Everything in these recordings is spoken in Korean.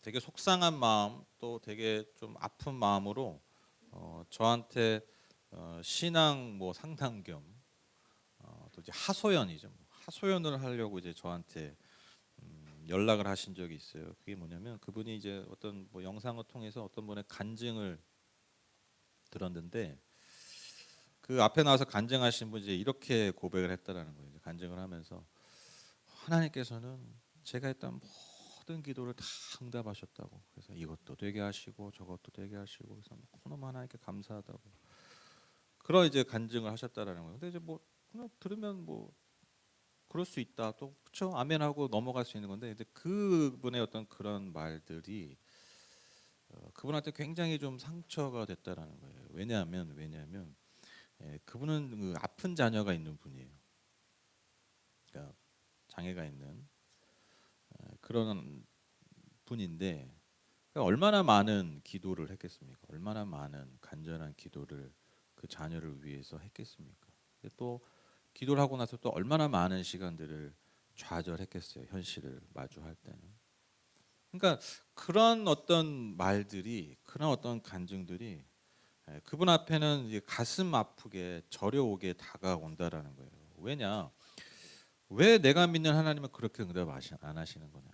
되게 속상한 마음 또 되게 좀 아픈 마음으로 저한테 신앙 뭐 상담 겸 또 이제 하소연이죠. 하소연을 하려고 이제 저한테 연락을 하신 적이 있어요. 그게 뭐냐면 그분이 이제 어떤 뭐 영상을 통해서 어떤 분의 간증을 들었는데 그 앞에 나와서 간증하신 분이 이제 이렇게 고백을 했다라는 거예요. 이제 간증을 하면서 하나님께서는 제가 했던 모든 기도를 다 응답하셨다고. 그래서 이것도 되게 하시고 저것도 되게 하시고 그래서 너무 하나님께 감사하다고. 그런 이제 간증을 하셨다라는 거예요. 근데 이제 뭐 그냥 들으면 뭐 그럴 수 있다. 또 그렇죠. 아멘하고 넘어갈 수 있는 건데 이제 그분의 어떤 그런 말들이 그분한테 굉장히 좀 상처가 됐다라는 거예요. 왜냐하면 그분은 그 아픈 자녀가 있는 분이에요. 그러니까 장애가 있는 그런 분인데 얼마나 많은 기도를 했겠습니까? 얼마나 많은 간절한 기도를 그 자녀를 위해서 했겠습니까? 또 기도를 하고 나서 또 얼마나 많은 시간들을 좌절했겠어요. 현실을 마주할 때는. 그러니까 그런 어떤 말들이 그런 어떤 간증들이 그분 앞에는 이제 가슴 아프게 저려오게 다가온다라는 거예요. 왜냐? 왜 내가 믿는 하나님은 그렇게 응답 안 하시는 거냐?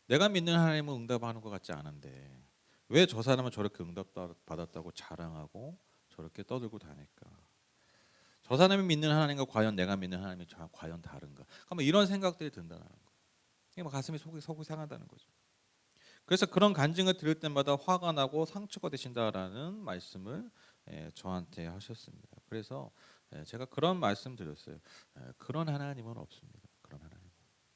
내가 믿는 하나님은 응답하는 것 같지 않은데 왜 저 사람은 저렇게 응답 받았다고 자랑하고 저렇게 떠들고 다닐까? 저 사람이 믿는 하나님과 과연 내가 믿는 하나님이 과연 다른가? 그러면 이런 생각들이 든다는 거예요. 이게 막 가슴이 속이 상하다는 거죠. 그래서 그런 간증을 들을 때마다 화가 나고 상처가 되신다라는 말씀을 저한테 하셨습니다. 그래서 제가 그런 말씀 드렸어요. 그런 하나님은 없습니다. 그런 하나님.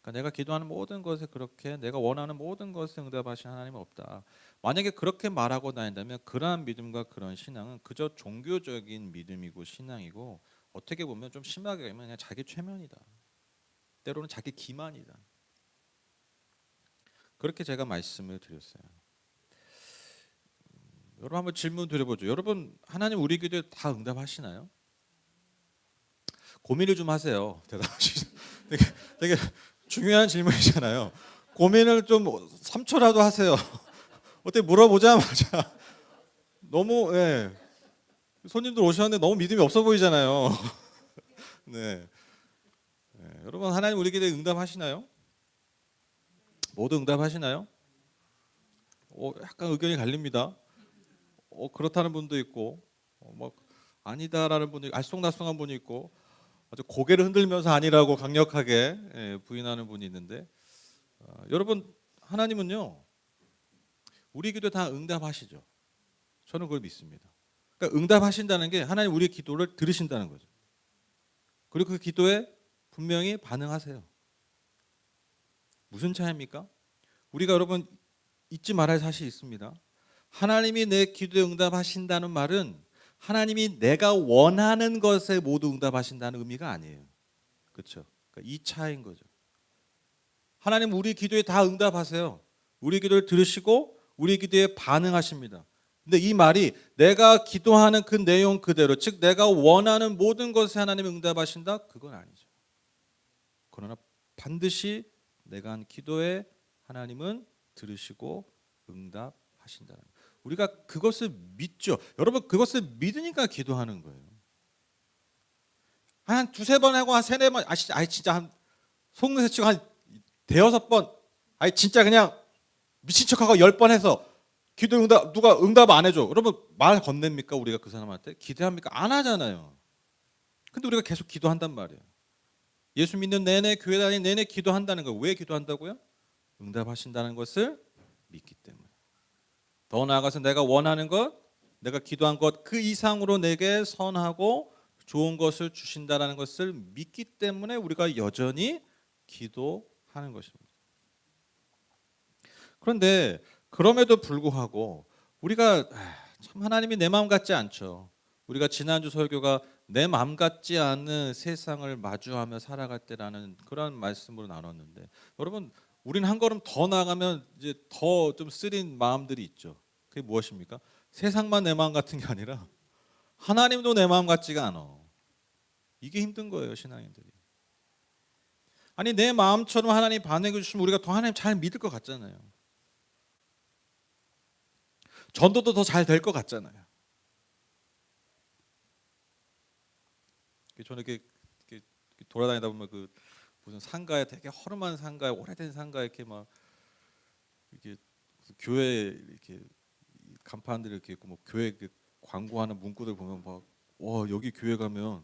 그러니까 내가 기도하는 모든 것에 그렇게 내가 원하는 모든 것에 응답하시는 하나님은 없다. 만약에 그렇게 말하고 다닌다면 그러한 믿음과 그런 신앙은 그저 종교적인 믿음이고 신앙이고 어떻게 보면 좀 심하게 하면 그냥 자기 최면이다. 때로는 자기 기만이다. 그렇게 제가 말씀을 드렸어요. 여러분 한번 질문 드려보죠. 여러분 하나님 우리 기도에 다 응답하시나요? 고민을 좀 하세요. 대답하시죠. 되게 중요한 질문이잖아요. 고민을 좀 3초라도 하세요. 어떻게 물어보자마자 너무 손님들 오셨는데 너무 믿음이 없어 보이잖아요. 네. 여러분 하나님 우리 기도에 응답하시나요? 모두 응답하시나요? 약간 의견이 갈립니다. 그렇다는 분도 있고 뭐 아니다라는 분이 알쏭달쏭한 분이 있고 아주 고개를 흔들면서 아니라고 강력하게 부인하는 분이 있는데 여러분 하나님은요 우리 기도 다 응답하시죠. 저는 그걸 믿습니다. 그러니까 응답하신다는 게 하나님 우리의 기도를 들으신다는 거죠. 그리고 그 기도에 분명히 반응하세요. 무슨 차이입니까? 우리가 여러분 잊지 말아야 할 사실이 있습니다. 하나님이 내 기도에 응답하신다는 말은 하나님이 내가 원하는 것에 모두 응답하신다는 의미가 아니에요. 그렇죠? 그러니까 이 차이인 거죠. 하나님 우리 기도에 다 응답하세요. 우리 기도를 들으시고 우리 기도에 반응하십니다. 근데 이 말이 내가 기도하는 그 내용 그대로 즉 내가 원하는 모든 것에 하나님이 응답하신다? 그건 아니죠. 그러나 반드시 내가 한 기도에 하나님은 들으시고 응답하신다는 거예요. 우리가 그것을 믿죠. 여러분 그것을 믿으니까 기도하는 거예요. 한 두세 번 하고 한 세네 번 진짜 한 속는 새치고 한 대여섯 번 진짜 그냥 미친 척하고 10번 해서 기도 응답 누가 응답 안 해줘. 여러분 말 건넵니까 우리가 그 사람한테? 기대합니까? 안 하잖아요. 근데 우리가 계속 기도한단 말이에요. 예수 믿는 내내 교회 다니는 내내 기도한다는 거예요. 왜 기도한다고요? 응답하신다는 것을 믿기 때문에. 더 나아가서 내가 원하는 것, 내가 기도한 것 그 이상으로 내게 선하고 좋은 것을 주신다는 것을 믿기 때문에 우리가 여전히 기도하는 것입니다. 그런데 그럼에도 불구하고 우리가 참 하나님이 내 마음 같지 않죠. 우리가 지난주 설교가 내 마음 같지 않은 세상을 마주하며 살아갈 때라는 그런 말씀으로 나눴는데 여러분 우리는 한 걸음 더 나아가면 이제 더 좀 쓰린 마음들이 있죠. 그게 무엇입니까? 세상만 내 마음 같은 게 아니라 하나님도 내 마음 같지가 않아. 이게 힘든 거예요, 신앙인들이. 아니 내 마음처럼 하나님 반응해 주시면 우리가 더 하나님 잘 믿을 것 같잖아요. 전도도 더 잘 될 것 같잖아요. 저는 이렇게 돌아다니다 보면 그 무슨 상가에 되게 허름한 상가에 오래된 상가에 이렇게 막 이렇게 교회 이렇게 간판들 이렇게 있고 뭐 교회 그 광고하는 문구들 보면 막 와 여기 교회 가면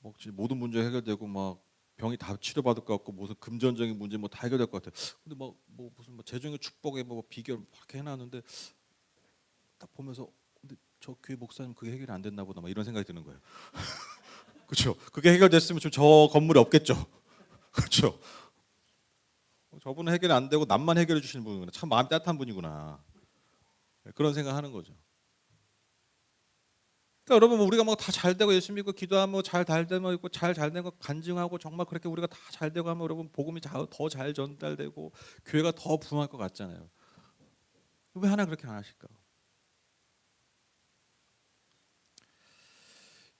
막 모든 문제 해결되고 막 병이 다 치료받을 것 같고 무슨 금전적인 문제 뭐 다 해결될 것 같아. 근데 막 뭐 무슨 뭐 재정의 축복에 뭐 비결 막 이렇게 해놨는데 딱 보면서 근데 저 교회 목사님 그게 해결이 안 됐나 보다 막 이런 생각이 드는 거예요. 그렇죠. 그게 해결됐으면 좀 저 건물이 없겠죠. 그렇죠. 저분은 해결이 안 되고 남만 해결해 주시는 분이구나. 참 마음 따뜻한 분이구나. 그런 생각하는 거죠. 그러니까 여러분 우리가 뭐 다 잘 되고 예수 믿고 기도하면 잘 되면 있고 잘 된 거 간증하고 정말 그렇게 우리가 다 잘 되고 하면 여러분 복음이 더 잘 전달되고 교회가 더 부흥할 것 같잖아요. 왜 하나 그렇게 안 하실까?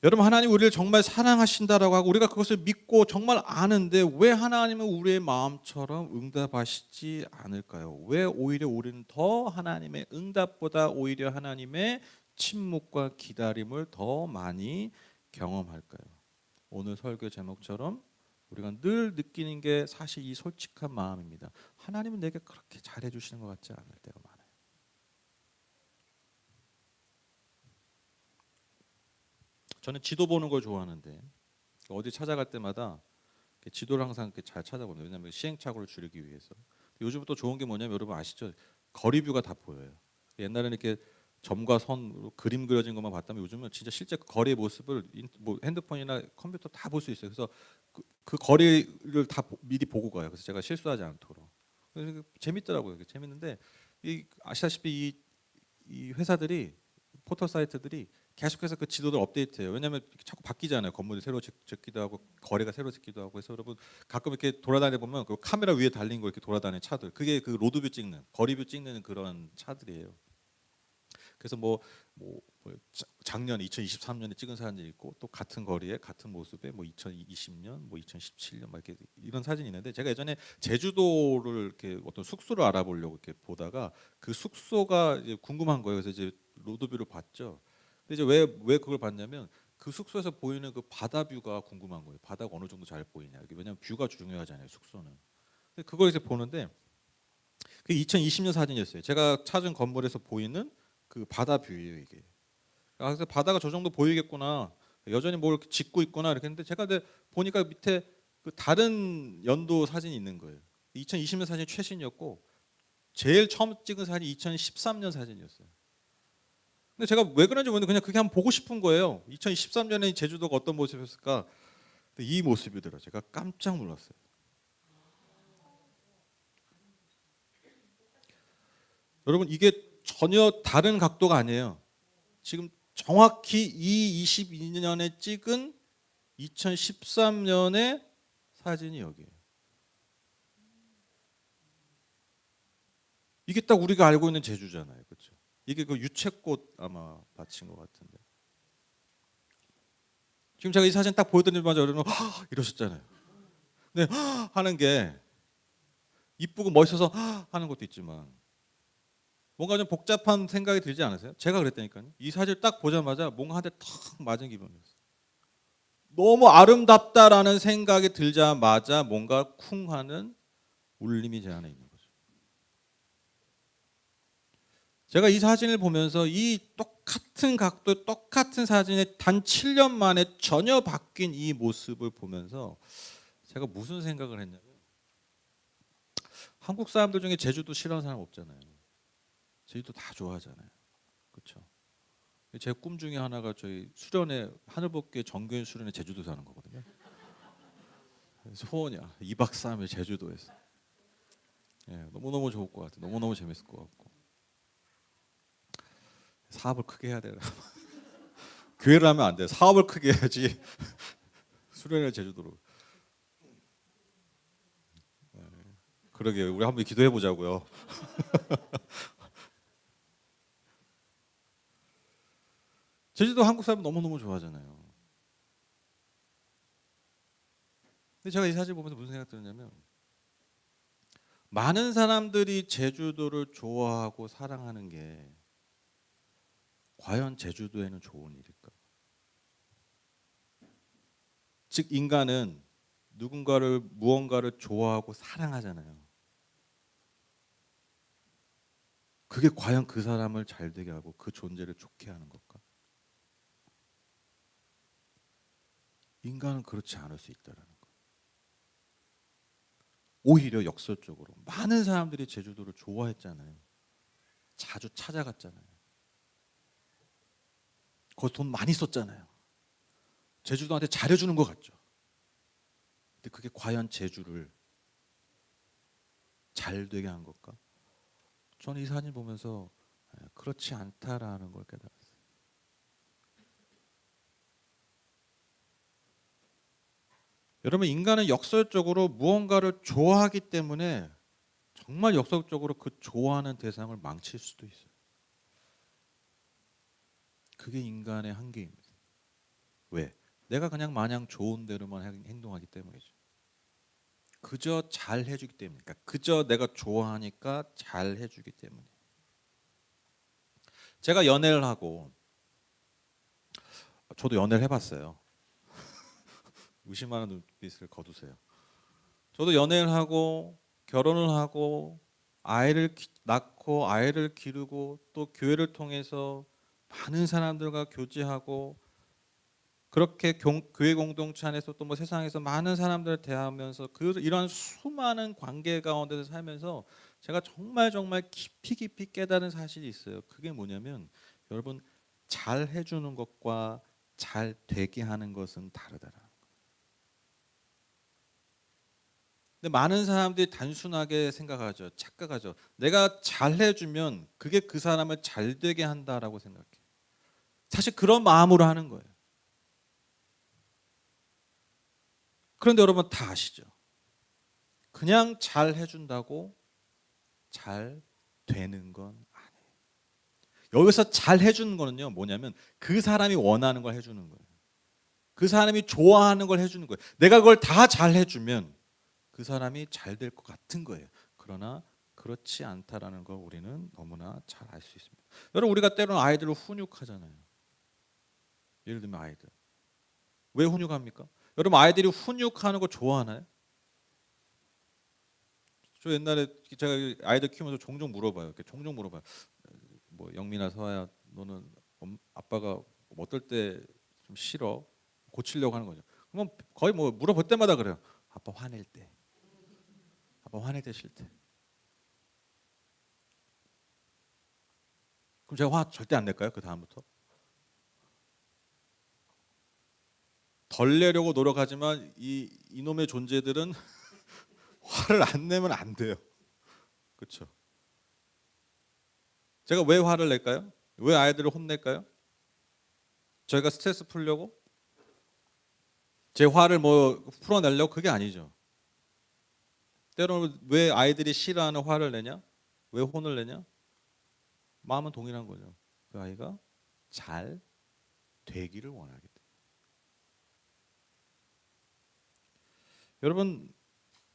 여러분 하나님 우리를 정말 사랑하신다라고 하고 우리가 그것을 믿고 정말 아는데 왜 하나님은 우리의 마음처럼 응답하시지 않을까요? 왜 오히려 우리는 더 하나님의 응답보다 오히려 하나님의 침묵과 기다림을 더 많이 경험할까요? 오늘 설교 제목처럼 우리가 늘 느끼는 게 사실 이 솔직한 마음입니다. 하나님은 내게 그렇게 잘해 주시는 것 같지 않을 때가 많아요. 저는 지도 보는 걸 좋아하는데 어디 찾아갈 때마다 지도를 항상 이렇게 잘 찾아보는. 왜냐하면 시행착오를 줄이기 위해서. 요즘 또 좋은 게 뭐냐면 여러분 아시죠? 거리뷰가 다 보여요. 옛날에는 이렇게 점과 선으로 그림 그려진 것만 봤다면 요즘은 진짜 실제 그 거리의 모습을 뭐 핸드폰이나 컴퓨터 다 볼 수 있어요. 그래서 그 거리를 다 미리 보고 가요. 그래서 제가 실수하지 않도록. 그래서 재밌더라고요. 재밌는데 아시다시피 이 회사들이 포털 사이트들이 계속해서 그 지도를 업데이트해요. 왜냐하면 자꾸 바뀌잖아요. 건물이 새로 짓기도 하고 거리가 새로 짓기도 하고 해서 여러분 가끔 이렇게 돌아다니 보면 그 카메라 위에 달린 거 이렇게 돌아다니는 차들 그게 그 로드뷰 찍는 거리뷰 찍는 그런 차들이에요. 그래서 뭐 작년 2023년에 찍은 사진이 있고 또 같은 거리에 같은 모습에 뭐 2020년 뭐 2017년 막 이렇게 이런 사진이 있는데 제가 예전에 제주도를 이렇게 어떤 숙소를 알아보려고 이렇게 보다가 그 숙소가 이제 궁금한 거예요. 그래서 이제 로드뷰를 봤죠. 근데 이제 왜 그걸 봤냐면 그 숙소에서 보이는 그 바다 뷰가 궁금한 거예요. 바다가 어느 정도 잘 보이냐. 왜냐면 뷰가 중요하잖아요. 숙소는. 근데 그걸 이제 보는데 그 2020년 사진이었어요. 제가 찾은 건물에서 보이는 그 바다 뷰예요 이게. 그래서 바다가 저 정도 보이겠구나. 여전히 뭘 짓고 있구나 이렇게 했는데 제가 보니까 밑에 그 다른 연도 사진이 있는 거예요. 2020년 사진이 최신이었고 제일 처음 찍은 사진이 2013년 사진이었어요. 근데 제가 왜 그런지 모르는데 그냥 그게 한번 보고 싶은 거예요. 2013년에 제주도가 어떤 모습이었을까? 이 모습이더라. 제가 깜짝 놀랐어요. 여러분 이게 전혀 다른 각도가 아니에요. 지금 정확히 이 22년에 찍은 2013년의 사진이 여기예요. 이게 딱 우리가 알고 있는 제주잖아요. 그렇죠? 이게 그 유채꽃 아마 밭인 것 같은데. 지금 제가 이 사진 딱 보여드리자마자 여러분 이러셨잖아요. 근데 하는 게 이쁘고 멋있어서 하는 것도 있지만 뭔가 좀 복잡한 생각이 들지 않으세요? 제가 그랬다니까요. 이 사진을 딱 보자마자 뭔가 한 대 탁 맞은 기분이었어요. 너무 아름답다라는 생각이 들자마자 뭔가 쿵 하는 울림이 제 안에 있는 거죠. 제가 이 사진을 보면서 이 똑같은 각도, 똑같은 사진에 단 7년 만에 전혀 바뀐 이 모습을 보면서 제가 무슨 생각을 했냐면 한국 사람들 중에 제주도 싫어하는 사람 없잖아요. 제주도 다 좋아하잖아요. 그렇죠? 제 꿈 중에 하나가 저희 수련회 하늘복개 정교인 수련회 제주도 사는 거거든요. 소원이야. 2박 3일 제주도에서. 예, 너무너무 좋을 것 같아. 너무너무 재밌을 것 같고. 사업을 크게 해야 되나? 교회를 하면 안 돼. 사업을 크게 해야지. 수련회 제주도로. 예, 그러게 우리 한번 기도해 보자고요. 제주도 한국 사람 너무너무 좋아하잖아요. 근데 제가 이 사진 보면서 무슨 생각 들었냐면 많은 사람들이 제주도를 좋아하고 사랑하는 게 과연 제주도에는 좋은 일일까? 즉 인간은 누군가를 무언가를 좋아하고 사랑하잖아요. 그게 과연 그 사람을 잘 되게 하고 그 존재를 좋게 하는 걸까? 인간은 그렇지 않을 수 있다라는 거. 오히려 역설적으로 많은 사람들이 제주도를 좋아했잖아요. 자주 찾아갔잖아요. 거기서 돈 많이 썼잖아요. 제주도한테 잘해주는 것 같죠. 근데 그게 과연 제주를 잘 되게 한 걸까? 저는 이 사진 보면서 그렇지 않다라는 걸 깨달았어요. 여러분, 인간은 역설적으로 무언가를 좋아하기 때문에 정말 역설적으로 그 좋아하는 대상을 망칠 수도 있어요. 그게 인간의 한계입니다. 왜? 내가 그냥 마냥 좋은 대로만 행동하기 때문이죠. 그저 잘 해주기 때문이니까. 그저 내가 좋아하니까 잘 해주기 때문에. 제가 연애를 하고, 저도 연애를 해봤어요. 의심하는 눈빛을 거두세요. 저도 연애를 하고 결혼을 하고 아이를 낳고 아이를 기르고 또 교회를 통해서 많은 사람들과 교제하고 그렇게 교회 공동체 안에서 또 뭐 세상에서 많은 사람들을 대하면서 이런 수많은 관계 가운데서 살면서 제가 정말 깊이 깨달은 사실이 있어요. 그게 뭐냐면 여러분, 잘 해주는 것과 잘 되게 하는 것은 다르더라. 근데 많은 사람들이 단순하게 생각하죠. 착각하죠. 내가 잘해주면 그게 그 사람을 잘 되게 한다라고 생각해. 사실 그런 마음으로 하는 거예요. 그런데 여러분 다 아시죠? 그냥 잘 해준다고 잘 되는 건 아니에요. 여기서 잘 해주는 거는요, 뭐냐면 그 사람이 원하는 걸 해주는 거예요. 그 사람이 좋아하는 걸 해주는 거예요. 내가 그걸 다 잘 해주면 그 사람이 잘 될 것 같은 거예요. 그러나 그렇지 않다라는 걸 우리는 너무나 잘 알 수 있습니다. 여러분, 우리가 때로는 아이들을 훈육하잖아요. 예를 들면 아이들. 왜 훈육합니까? 여러분, 아이들이 훈육하는 거 좋아하나요? 저 옛날에 제가 아이들 키우면서 종종 물어봐요. 이렇게 종종 물어봐요. 뭐 영민아, 서아야, 너는 아빠가 어떨 때 좀 싫어? 고치려고 하는 거죠. 그러면 거의 뭐 물어볼 때마다 그래요. 아빠 화낼 때. 아빠 화낼 때 싫대. 그럼 제가 화 절대 안 낼까요? 그 다음부터? 덜 내려고 노력하지만 이놈의 존재들은 화를 안 내면 안 돼요. 그렇죠? 제가 왜 화를 낼까요? 왜 아이들을 혼낼까요? 저희가 스트레스 풀려고? 제 화를 뭐 풀어내려고? 그게 아니죠. 때로는 왜 아이들이 싫어하는 화를 내냐? 왜 혼을 내냐? 마음은 동일한 거죠. 그 아이가 잘 되기를 원하기 때문에. 여러분,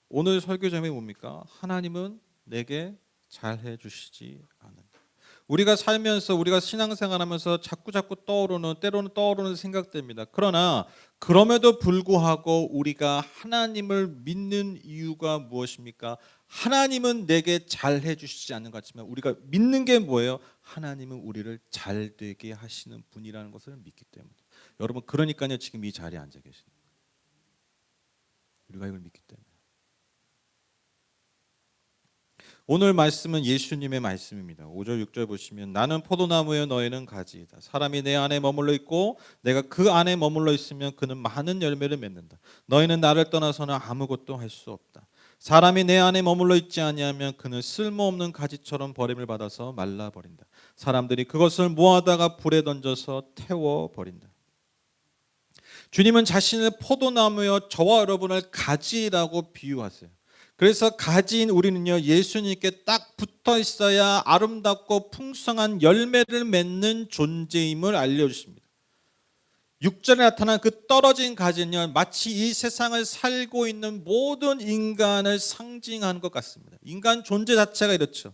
오늘 설교 제목이 뭡니까? 하나님은 내게 잘해 주시지 않는다. 우리가 살면서 우리가 신앙생활하면서 자꾸 때로는 떠오르는 생각들입니다. 그러나 그럼에도 불구하고 우리가 하나님을 믿는 이유가 무엇입니까? 하나님은 내게 잘해 주시지 않는 것 같지만 우리가 믿는 게 뭐예요? 하나님은 우리를 잘 되게 하시는 분이라는 것을 믿기 때문에. 여러분, 그러니까요 지금 이 자리에 앉아 계시는 거예요. 우리가 이걸 믿기 때문에. 오늘 말씀은 예수님의 말씀입니다. 5절 6절 보시면 나는 포도나무여 너희는 가지이다. 사람이 내 안에 머물러 있고 내가 그 안에 머물러 있으면 그는 많은 열매를 맺는다. 너희는 나를 떠나서는 아무것도 할 수 없다. 사람이 내 안에 머물러 있지 아니하면 그는 쓸모없는 가지처럼 버림을 받아서 말라버린다. 사람들이 그것을 모아다가 불에 던져서 태워버린다. 주님은 자신을 포도나무여 저와 여러분을 가지라고 비유하세요. 그래서 가지인 우리는요 예수님께 딱 붙어 있어야 아름답고 풍성한 열매를 맺는 존재임을 알려주십니다. 6절에 나타난 그 떨어진 가지는요, 마치 이 세상을 살고 있는 모든 인간을 상징하는 것 같습니다. 인간 존재 자체가 이렇죠.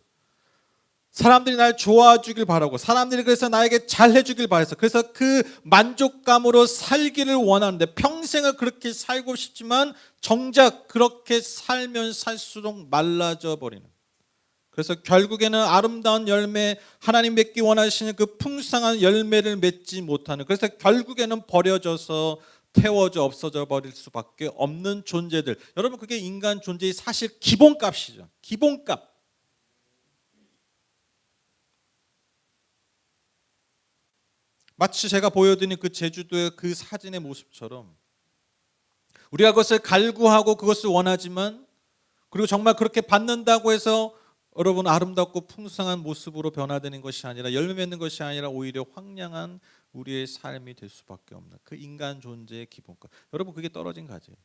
사람들이 날 좋아해 주길 바라고, 사람들이 그래서 나에게 잘해 주길 바라서, 그래서 그 만족감으로 살기를 원하는데 평생을 그렇게 살고 싶지만 정작 그렇게 살면 살수록 말라져 버리는, 그래서 결국에는 아름다운 열매, 하나님 맺기 원하시는 그 풍성한 열매를 맺지 못하는, 그래서 결국에는 버려져서 태워져 없어져 버릴 수밖에 없는 존재들. 여러분, 그게 인간 존재의 사실 기본값이죠. 기본값. 마치 제가 보여드린 그 제주도의 그 사진의 모습처럼 우리가 그것을 갈구하고 그것을 원하지만, 그리고 정말 그렇게 받는다고 해서 여러분 아름답고 풍성한 모습으로 변화되는 것이 아니라, 열매 맺는 것이 아니라 오히려 황량한 우리의 삶이 될 수밖에 없는 그 인간 존재의 기본값. 여러분, 그게 떨어진 가지예요.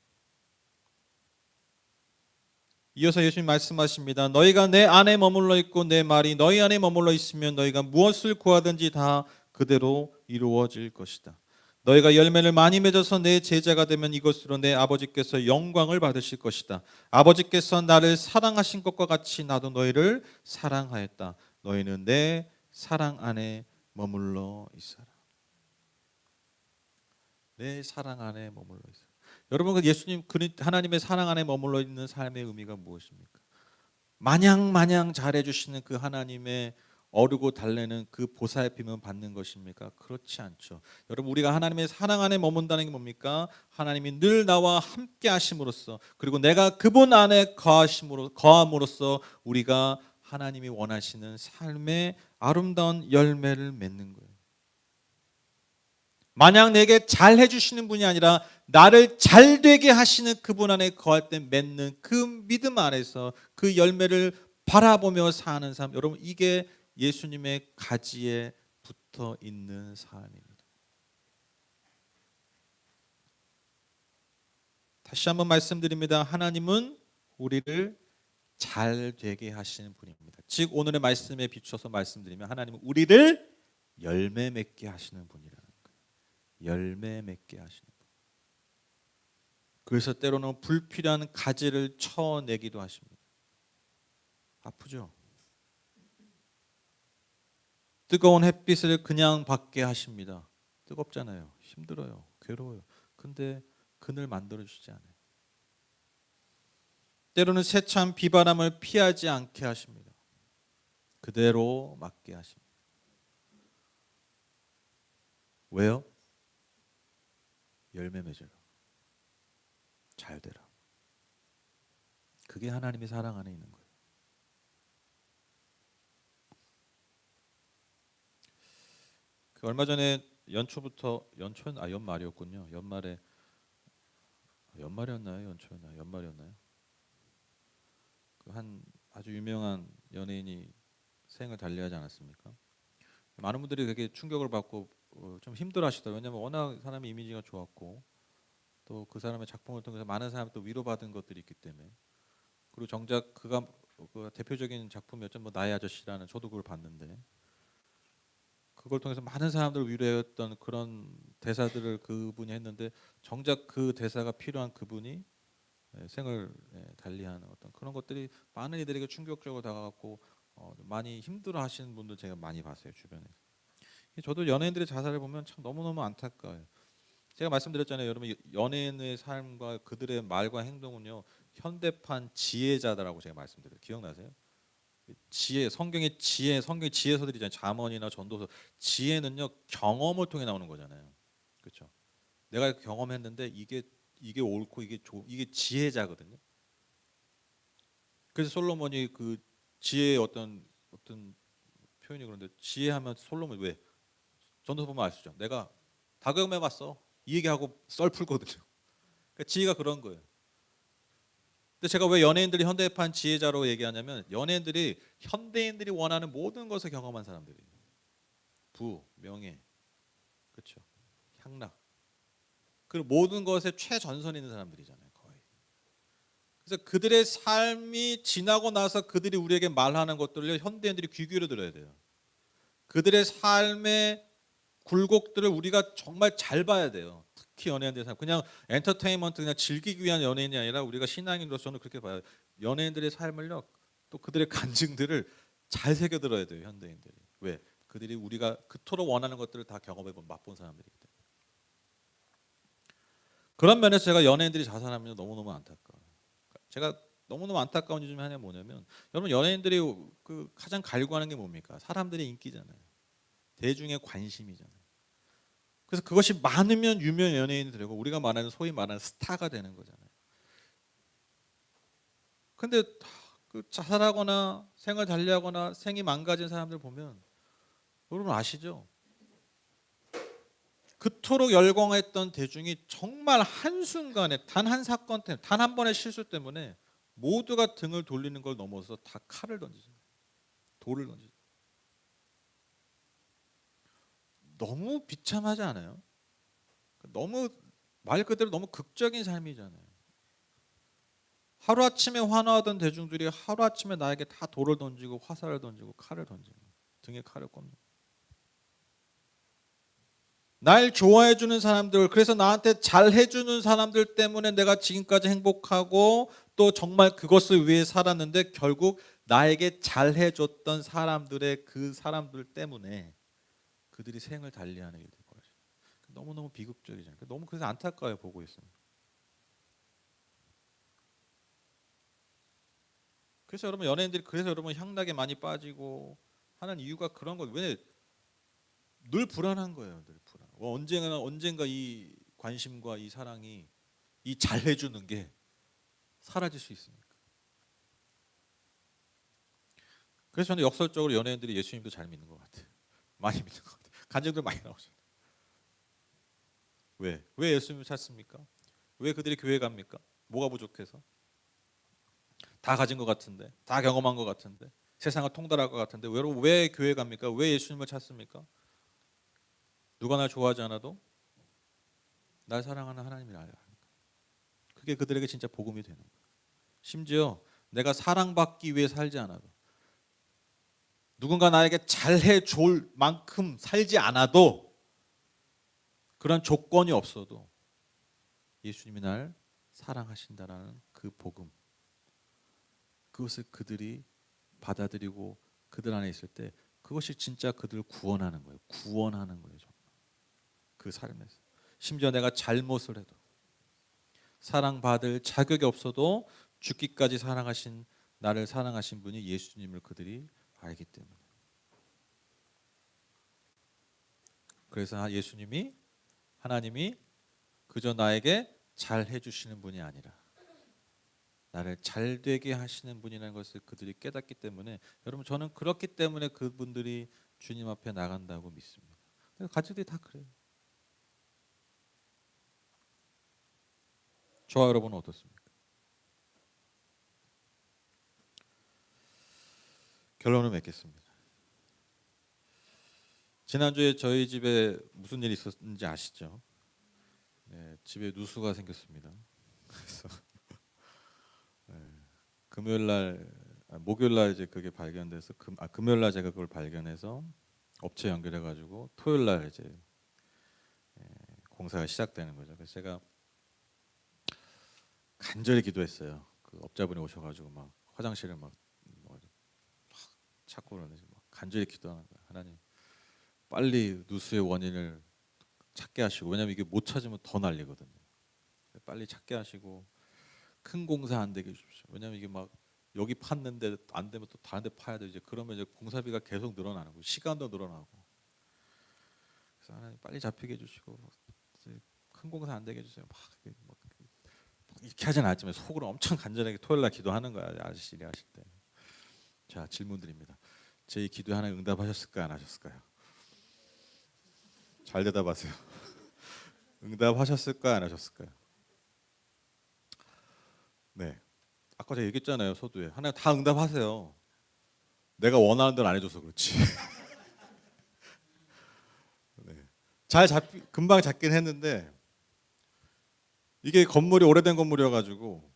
이어서 예수님 말씀하십니다. 너희가 내 안에 머물러 있고 내 말이 너희 안에 머물러 있으면 너희가 무엇을 구하든지 다 그대로 이루어질 것이다. 너희가 열매를 많이 맺어서 내 제자가 되면 이것으로 내 아버지께서 영광을 받으실 것이다. 아버지께서 나를 사랑하신 것과 같이 나도 너희를 사랑하였다. 너희는 내 사랑 안에 머물러 있어라. 내 사랑 안에 머물러 있어라. 여러분, 예수님 하나님의 사랑 안에 머물러 있는 삶의 의미가 무엇입니까? 마냥 잘해주시는 그 하나님의 어르고 달래는 그 보살핌은 받는 것입니까? 그렇지 않죠. 여러분, 우리가 하나님의 사랑 안에 머문다는 게 뭡니까? 하나님이 늘 나와 함께 하심으로써, 그리고 내가 그분 안에 거함으로써 우리가 하나님이 원하시는 삶의 아름다운 열매를 맺는 거예요. 마냥 내게 잘 해주시는 분이 아니라 나를 잘 되게 하시는 그분 안에 거할 때 맺는 그 믿음 안에서 그 열매를 바라보며 사는 삶. 여러분, 이게 예수님의 가지에 붙어 있는 삶입니다. 다시 한번 말씀드립니다. 하나님은 우리를 잘 되게 하시는 분입니다. 즉, 오늘의 말씀에 비춰서 말씀드리면 하나님은 우리를 열매 맺게 하시는 분이라는 거예요. 열매 맺게 하시는 분. 그래서 때로는 불필요한 가지를 쳐내기도 하십니다. 아프죠? 뜨거운 햇빛을 그냥 받게 하십니다. 뜨겁잖아요. 힘들어요. 괴로워요. 근데 그늘 만들어주지 않아요. 때로는 세찬 비바람을 피하지 않게 하십니다. 그대로 맞게 하십니다. 왜요? 열매 맺어라. 잘 되라. 그게 하나님의 사랑 안에 있는 거예요. 얼마 전에 연말이었군요. 연말이었나요? 연초였나요? 연말이었나요? 한 아주 유명한 연예인이 생을 달리하지 않았습니까? 많은 분들이 되게 충격을 받고 좀 힘들어하시더라고요. 왜냐하면 워낙 사람의 이미지가 좋았고, 또 그 사람의 작품을 통해서 많은 사람이 또 위로받은 것들이 있기 때문에. 그리고 정작 그가 그 대표적인 작품이었죠. 뭐 나의 아저씨라는, 저도 그걸 봤는데 그걸 통해서 많은 사람들을 위로했던 그런 대사들을 그분이 했는데, 정작 그 대사가 필요한 그분이 생을 달리하는 어떤 그런 것들이 많은 이들에게 충격적으로 다가갔고 많이 힘들어하시는 분들 제가 많이 봤어요, 주변에서. 저도 연예인들의 자살을 보면 참 너무너무 안타까워요. 제가 말씀드렸잖아요. 여러분, 연예인의 삶과 그들의 말과 행동은요, 현대판 지혜자다라고 제가 말씀드려요. 기억나세요? 성경의 지혜서들이 있잖아요. 잠언이나 전도서. 지혜는요, 경험을 통해 나오는 거잖아요. 그렇죠? 내가 경험했는데 이게 옳고 이게 지혜자거든요. 그래서 솔로몬이 그 지혜의 어떤 표현이, 그런데 지혜하면 솔로몬, 왜? 전도서 보면 아시죠? 내가 다경험해 봤어. 이 얘기하고 썰 풀거든요. 그러니까 지혜가 그런 거예요. 근데 제가 왜 연예인들이 현대판 지혜자로 얘기하냐면, 연예인들이 현대인들이 원하는 모든 것을 경험한 사람들이에요. 부, 명예, 그렇죠? 향락, 그 모든 것에 최전선에 있는 사람들이잖아요, 거의. 그래서 그들의 삶이 지나고 나서 그들이 우리에게 말하는 것들을 현대인들이 귀 기울여 들어야 돼요. 그들의 삶의 굴곡들을 우리가 정말 잘 봐야 돼요. 특히 연예인들 삶. 그냥 엔터테인먼트 그냥 즐기기 위한 연예인이 아니라 우리가 신앙인으로서는 그렇게 봐요. 연예인들의 삶을요. 또 그들의 간증들을 잘 새겨들어야 돼요. 현대인들이. 왜? 그들이 우리가 그토록 원하는 것들을 다 경험해본 맛본 사람들이기 때문에. 그런 면에서 제가 연예인들이 자살하면 너무너무 안타까워요. 제가 너무너무 안타까운 일 중에 하나가 뭐냐면 여러분 연예인들이 그 가장 갈구하는 게 뭡니까? 사람들의 인기잖아요. 대중의 관심이잖아요. 그래서 그것이 많으면 유명 연예인이 되고 우리가 말하는 소위 말하는 스타가 되는 거잖아요. 근데 그 자살하거나 생을 달리하거나 생이 망가진 사람들 보면 여러분 아시죠? 그토록 열광했던 대중이 정말 한순간에 단 한 사건 때문에 단 한 번의 실수 때문에 모두가 등을 돌리는 걸 넘어서 다 칼을 던지죠. 돌을 던지죠. 너무 비참하지 않아요? 너무 말 그대로 너무 극적인 삶이잖아요. 하루아침에 환호하던 대중들이 하루아침에 나에게 다 돌을 던지고 화살을 던지고 칼을 던지고 등에 칼을 꼽는. 날 좋아해주는 사람들, 그래서 나한테 잘해주는 사람들 때문에 내가 지금까지 행복하고 또 정말 그것을 위해 살았는데 결국 나에게 잘해줬던 사람들의 그 사람들 때문에 그들이 생을 달리하는 일이 될 거예요. 너무너무 비극적이잖아요. 너무 그래서 안타까워요 보고 있으면. 그래서 여러분 연예인들이 그래서 여러분 향락에 많이 빠지고 하는 이유가 그런 거예요. 왜? 늘 불안한 거예요. 늘 불안. 언젠가 이 관심과 이 사랑이 이 잘해주는 게 사라질 수 있으니까. 그래서 저는 역설적으로 연예인들이 예수님도 잘 믿는 것 같아요. 많이 믿는 것 같아요. 간증들 많이 나오잖아요. 왜? 왜 예수님을 찾습니까? 왜 그들이 교회 갑니까? 뭐가 부족해서? 다 가진 것 같은데, 다 경험한 것 같은데, 세상을 통달할 것 같은데, 여러분 왜 교회 갑니까? 왜 예수님을 찾습니까? 누가 날 좋아하지 않아도 날 사랑하는 하나님을 알아야 합니다. 그게 그들에게 진짜 복음이 되는 거예요. 심지어 내가 사랑받기 위해 살지 않아도 누군가 나에게 잘해 줄 만큼 살지 않아도 그런 조건이 없어도 예수님이 날 사랑하신다라는 그 복음, 그것을 그들이 받아들이고 그들 안에 있을 때 그것이 진짜 그들을 구원하는 거예요. 구원하는 거예요. 정말. 그 삶에서. 심지어 내가 잘못을 해도 사랑받을 자격이 없어도 죽기까지 사랑하신 나를 사랑하신 분이 예수님을 그들이 알기 때문에. 그래서 예수님이 하나님이 그저 나에게 잘 해주시는 분이 아니라 나를 잘 되게 하시는 분이라는 것을 그들이 깨닫기 때문에 여러분 저는 그렇기 때문에 그분들이 주님 앞에 나간다고 믿습니다. 가족들이 다 그래요. 저와 여러분은 어떻습니까? 결론을 맺겠습니다. 지난주에 저희 집에 무슨 일이 있었는지 아시죠? 네, 집에 누수가 생겼습니다. 그래서 네, 목요일 날 이제 그게 발견돼서 금요일 날 제가 그걸 발견해서 업체 연결해 가지고 토요일 날 이제 공사가 시작되는 거죠. 그래서 제가 간절히 기도했어요. 그 업자분이 오셔가지고 막 화장실을 막 찾고 그러는지 막 간절히 기도하는 거예요. 하나님 빨리 누수의 원인을 찾게 하시고 왜냐면 이게 못 찾으면 더 난리거든요. 빨리 찾게 하시고 큰 공사 안 되게 해주십시오. 왜냐면 이게 막 여기 팠는데 안 되면 또 다른 데 파야 돼. 이제 그러면 이제 공사비가 계속 늘어나는 거예요. 시간도 늘어나고. 그래서 하나님 빨리 잡히게 해주시고 큰 공사 안 되게 해주세요. 막 이렇게 하진 않지만 속으로 엄청 간절하게 토요일 날 기도하는 거야. 아저씨 일하실 때. 자 질문 드립니다. 제 기도에 하나님 응답하셨을까요? 안 하셨을까요? 잘 대답하세요. 응답하셨을까요? 안 하셨을까요? 네. 아까 제가 얘기했잖아요. 서두에. 하나님 다 응답하세요. 내가 원하는 대로 안 해줘서 그렇지. 네. 금방 잡긴 했는데 이게 건물이 오래된 건물이어가지고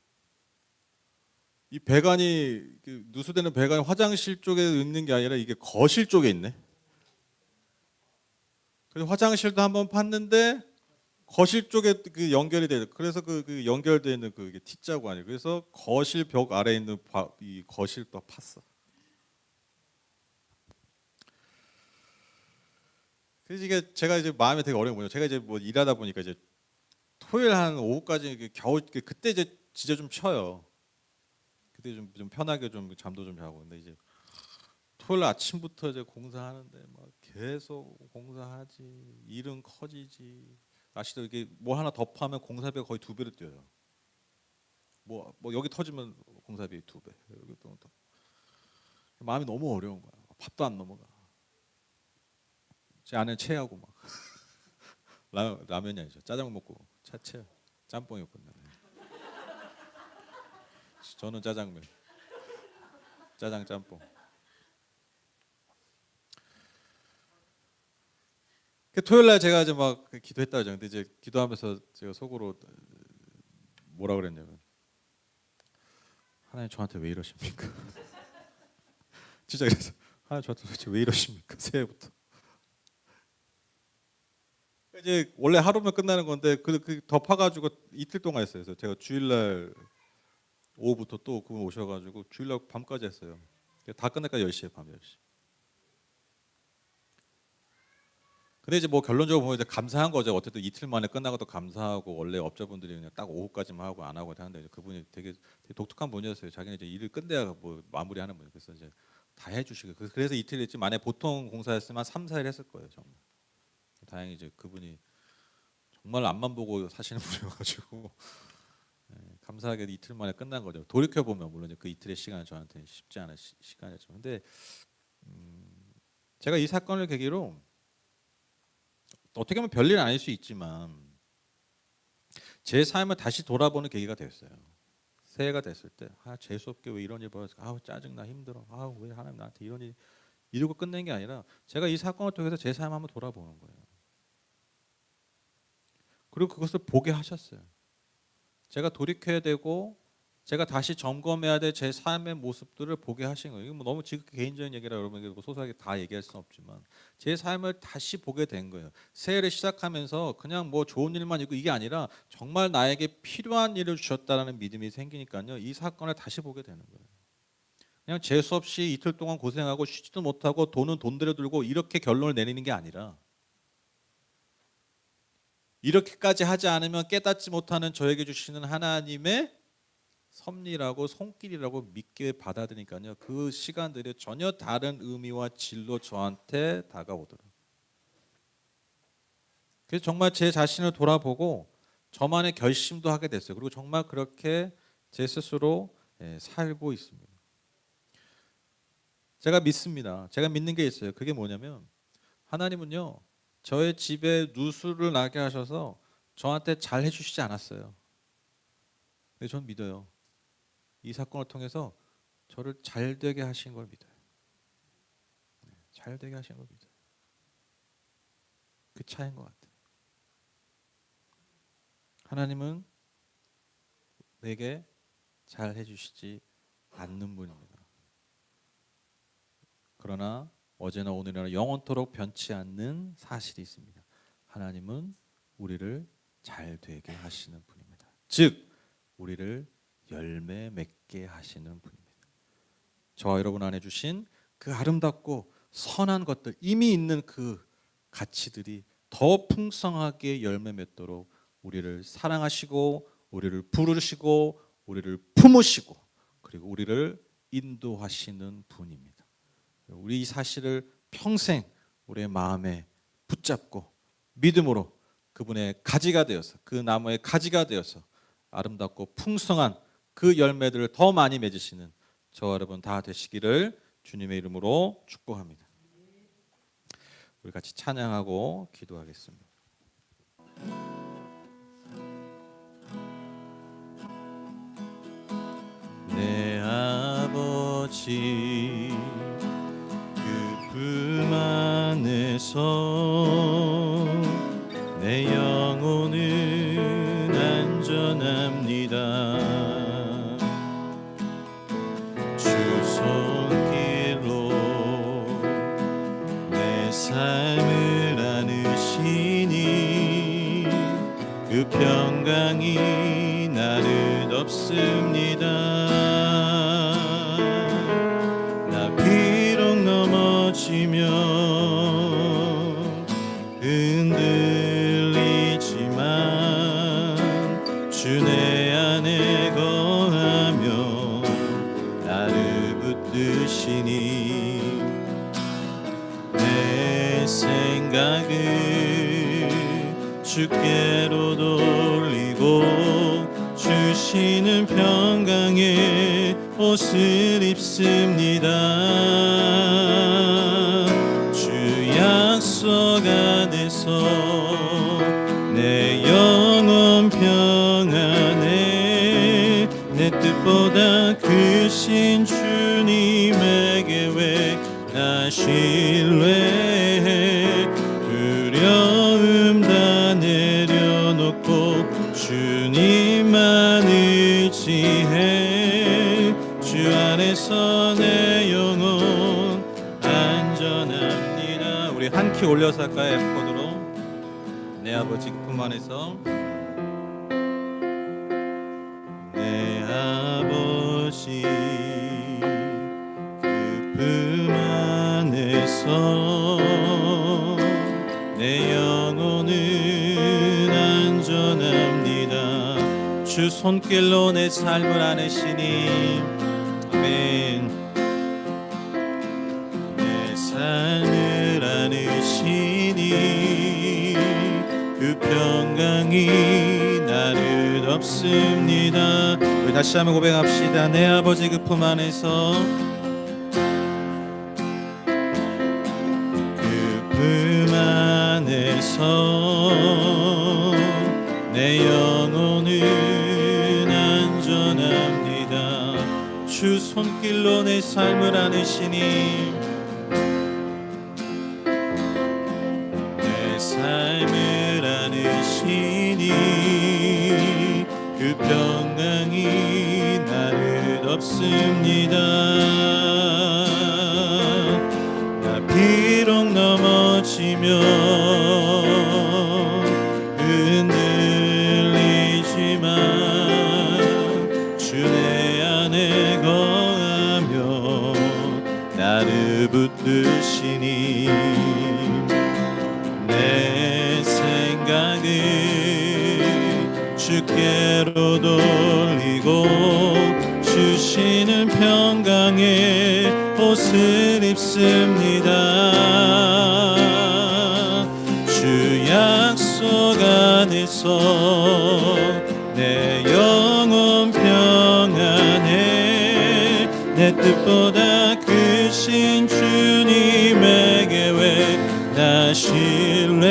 이 배관이 누수되는 배관이 화장실 쪽에 있는 게 아니라 이게 거실 쪽에 있네. 그래서 화장실도 한번 팠는데 거실 쪽에 그 연결이 돼. 그래서 그 연결되어 있는 그 T자고 아니에요. 그래서 거실 벽 아래에 있는 이 거실도 팠어. 그래서 이게 제가 이제 마음이 되게 어려운 거예요. 제가 이제 뭐 일하다 보니까 이제 토요일 한 오후까지 겨우 그때 이제 진짜 좀 쉬어요. 그때 좀 편하게 좀 잠도 좀 자고. 근데 이제 토요일 아침부터 이제 공사하는데 막 계속 공사하지. 일은 커지지. 아시죠? 이게 뭐 하나 더 파면 공사비가 거의 2배로 뛰어요. 뭐 여기 터지면 공사비 2배. 여기 또 마음이 너무 어려운 거야. 밥도 안 넘어가. 제 아내는 체하고 막 라면이 아니죠. 짜장 먹고 차체 짬뽕이었거든요. 저는 짜장면, 짜장 짬뽕. 그 토요일 날 제가 이제 막 기도했다죠. 근데 이제 기도하면서 제가 속으로 뭐라 그랬냐면 하나님 저한테 왜 이러십니까? 진짜 그래서 하나님 저한테 도대체 왜 이러십니까? 새해부터. 이제 원래 하루면 끝나는 건데 그 덮어가지고 이틀 동안 했어요. 그래서 제가 주일날 오후부터 또 그분 오셔가지고 주일날 밤까지 했어요. 다 끝내니까 10시에 밤 10시. 근데 이제 뭐 결론적으로 보면 이제 감사한 거죠. 어쨌든 이틀 만에 끝나고 또 감사하고 원래 업자분들이 그냥 딱 오후까지만 하고 안 하고 하는데 그분이 되게 독특한 분이었어요. 자기는 이제 일을 끝내야 뭐 마무리하는 분이. 그래서 이제 다 해주시고 그래서 이틀 했지. 만약 보통 공사였으면 3, 4일 했을 거예요. 정말. 다행히 이제 그분이 정말 앞만 보고 사시는 분이어가지고 감사하게 이틀 만에 끝난 거죠. 돌이켜 보면 물론 그 이틀의 시간은 저한테 쉽지 않은 시간이었지만, 근데 제가 이 사건을 계기로 어떻게 보면 별일 아닐 수 있지만 제 삶을 다시 돌아보는 계기가 됐어요. 새해가 됐을 때 재수 없게 왜 이런 일 벌어졌을까? 짜증나, 힘들어. 왜 하나님 나한테 이런 일 이러고 끝낸 게 아니라 제가 이 사건을 통해서 제 삶을 한번 돌아보는 거예요. 그리고 그것을 보게 하셨어요. 제가 돌이켜야 되고 제가 다시 점검해야 될 제 삶의 모습들을 보게 하신 거예요. 이거 뭐 너무 지극히 개인적인 얘기라 여러분에게 뭐 소소하게 다 얘기할 수는 없지만 제 삶을 다시 보게 된 거예요. 새해를 시작하면서 그냥 뭐 좋은 일만 있고 이게 아니라 정말 나에게 필요한 일을 주셨다라는 믿음이 생기니까요. 이 사건을 다시 보게 되는 거예요. 그냥 재수 없이 이틀 동안 고생하고 쉬지도 못하고 돈은 돈대로 들고 이렇게 결론을 내리는 게 아니라 이렇게까지 하지 않으면 깨닫지 못하는 저에게 주시는 하나님의 섭리라고 손길이라고 믿게 받아들이니까요. 그 시간들이 전혀 다른 의미와 질로 저한테 다가오더라고요. 그래서 정말 제 자신을 돌아보고 저만의 결심도 하게 됐어요. 그리고 정말 그렇게 제 스스로 살고 있습니다. 제가 믿습니다. 제가 믿는 게 있어요. 그게 뭐냐면 하나님은요. 저의 집에 누수를 나게 하셔서 저한테 잘 해주시지 않았어요. 근데 전 믿어요. 이 사건을 통해서 저를 잘 되게 하신 걸 믿어요. 잘 되게 하신 걸 믿어요. 그 차이인 것 같아요. 하나님은 내게 잘 해주시지 않는 분입니다. 그러나 어제나 오늘이나 영원토록 변치 않는 사실이 있습니다. 하나님은 우리를 잘 되게 하시는 분입니다. 즉 우리를 열매 맺게 하시는 분입니다. 저와 여러분 안에 주신 그 아름답고 선한 것들, 이미 있는 그 가치들이 더 풍성하게 열매 맺도록 우리를 사랑하시고 우리를 부르시고 우리를 품으시고 그리고 우리를 인도하시는 분입니다. 우리 이 사실을 평생 우리의 마음에 붙잡고 믿음으로 그분의 가지가 되어서 그 나무의 가지가 되어서 아름답고 풍성한 그 열매들을 더 많이 맺으시는 저와 여러분 다 되시기를 주님의 이름으로 축복합니다. 우리 같이 찬양하고 기도하겠습니다. 내 아버지 그 품 안에서 내 영혼은 안전합니다. 주 손길로 내 삶을 안으시 평강이 나를 덮습니다. 나 비록 넘어지면 흔들리지만 주 내 안에 거하며 나를 붙드시니 내 생각을 주께로 돌리고 주시는 평강의 옷을 입습니다. 주 약속 안에서 내 영혼 평안해 내 뜻보다 크신 주님에게 왜 나 신뢰해 두려움 다 내려놓고 주님만 의지해 주 안에서 내 영혼 안전합니다. 우리 한 키 올려서 할까요? F코드로 내 아버지 품 안에서 내 아버지 품 안에서 내 영혼은 안전합니다. 주 손길로 내 삶을 안으시니 아멘. 내 삶을 안으시니 그 평강이 나를 덮습니다. 우리 다시 한번 고백합시다. 내 아버지 그 품 안에서 품 안에서 내 영혼은 안전합니다. 주 손길로 내 삶을 안으시니 내 삶을 안으시니 그 평강이 나를 덮습니다. 나 비록 넘어지면 흔들리지만 주 내 안에 거하며 나를 붙드시니 내 생각을 주께로 돌리고 주시는 평강의 옷을 입습니다. 주 약속 안에서 내 영혼 평안해 내 뜻보다 크신 주님에게 왜 나 신뢰해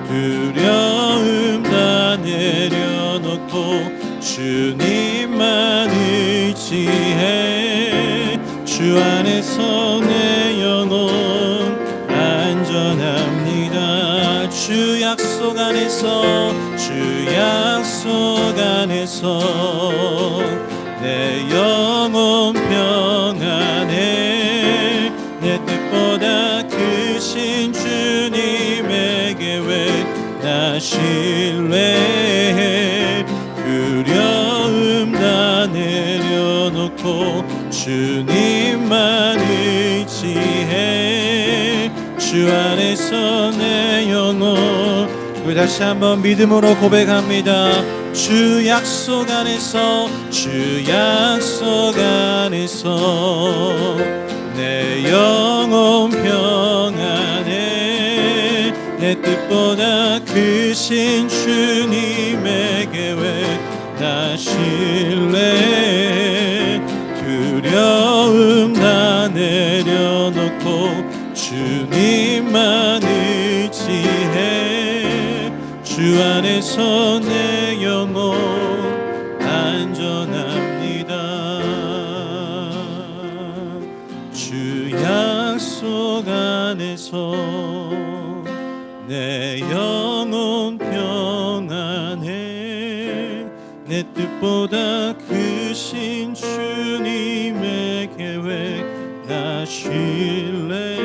두려움 다 내려놓고 주님만 의지해 주 안에서 내 영혼 안전합니다. 주 약속 안에서 주 약속 안에서 내 영혼 평안해 내 뜻보다 크신 주님에게 왜 나 신뢰해 두려움 다 내려놓고 주님만 의지해 주 안에서 내 영혼 우리 다시 한번 믿음으로 고백합니다. 주 약속 안에서 주 약속 안에서 내 영혼 평안해 내 뜻보다 크신 주님에게 왜 나 신뢰해 두려움 다 내려놓고 주님만 의지해 주 안에서 내 영혼 안전합니다. 주 약속 안에서 내 영혼 평안해 내 뜻보다 크신 주님에게 왜 나 신뢰해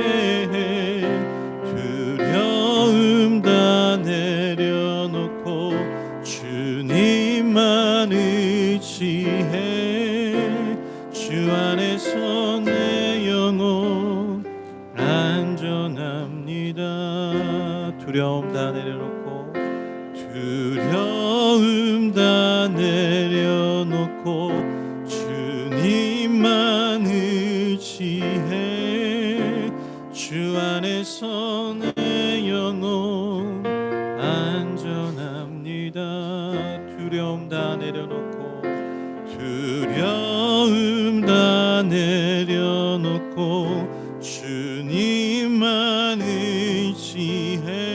두려움 다 내려놓고 두려움 다 내려놓고 두려움 다 내려놓고 주님만 의지해 주 안에서 내 영혼 안전합니다. 두려움 다 내려놓고 두려움 다 내려놓고 주님만 의지해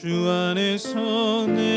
주 안에서 내